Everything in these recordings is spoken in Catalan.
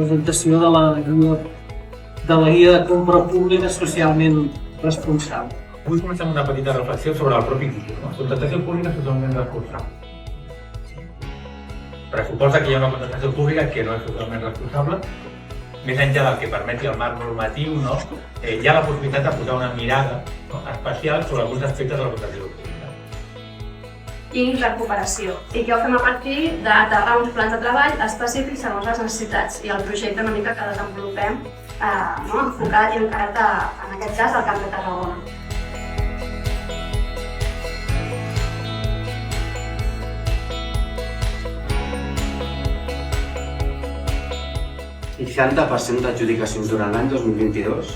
presentació de la guia de compra pública socialment responsable. Vull començar amb una petita reflexió sobre el propi títol. Contractació pública socialment responsable. Pressuposa que hi ha una contractació pública que no és socialment responsable. Més enllà del que permeti el marc normatiu, hi ha la possibilitat de posar una mirada especial sobre alguns aspectes de la contractació pública. I recuperació. I que ho fem a partir d'aterrar uns plans de treball específics segons les necessitats i el projecte una mica que desenvolupem enfocat i encarat en aquest cas al Camp de Tarragona. El 60% d'adjudicacions durant l'any 2022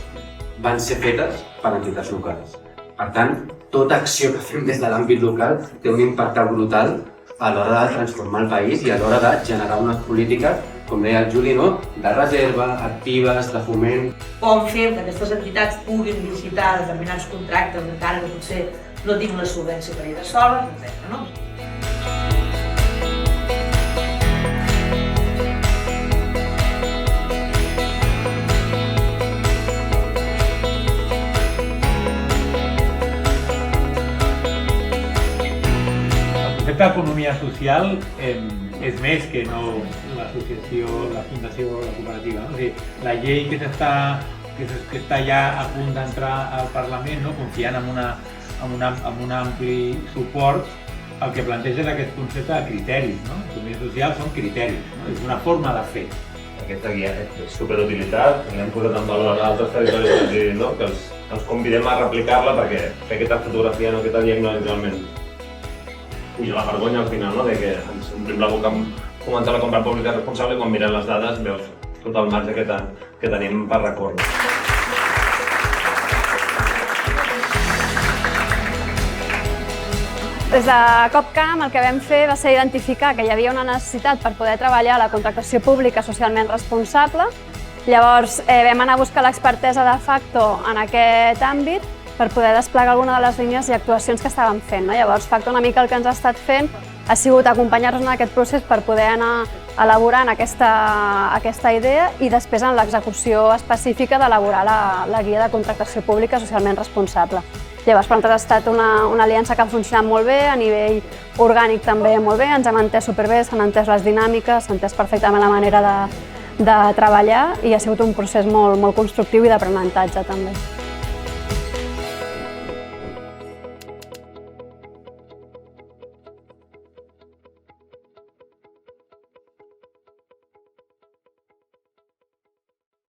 van ser fetes per entitats locals. Per tant, tota acció que fem des de l'àmbit local té un impacte brutal a l'hora de transformar el país i a l'hora de generar unes polítiques, com deia el Juli, de reserva, actives, de foment. Com fer que aquestes entitats puguin licitar determinats contractes encara que potser no tinguin la solvència per elles soles, etc. El concepte d'economia social és més que no l'associació, la fundació o la cooperativa. O sigui, la llei que està ja a punt d'entrar al Parlament, confiant en un ampli suport, el que planteja és aquest concepte de criteris. L'economia social són criteris, és una forma de fer. Aquesta guia és superutilitat, l'hem posat en valor a altres territoris que els convidem a replicar-la perquè fer aquesta fotografia, aquesta diagnosi realment puja la vergonya al final, de que ens omplim la boca amb començar la compra pública responsable i quan mirem les dades veus tot el marge que tenim per recórrer. Des de COPCAM el que vam fer va ser identificar que hi havia una necessitat per poder treballar la contractació pública socialment responsable. Llavors vam anar a buscar l'expertesa de facto en aquest àmbit per poder desplegar alguna de les línies i actuacions que estàvem fent. Llavors, Facto una mica el que ens ha estat fent ha sigut acompanyar-nos en aquest procés per poder anar elaborant aquesta idea i després en l'execució específica d'elaborar la guia de contractació pública socialment responsable. Llavors, per nosaltres ha estat una aliança que ha funcionat molt bé, a nivell orgànic també molt bé, ens hem entès superbé, s'han entès les dinàmiques, s'ha entès perfectament la manera de treballar i ha sigut un procés molt constructiu i d'aprenentatge també.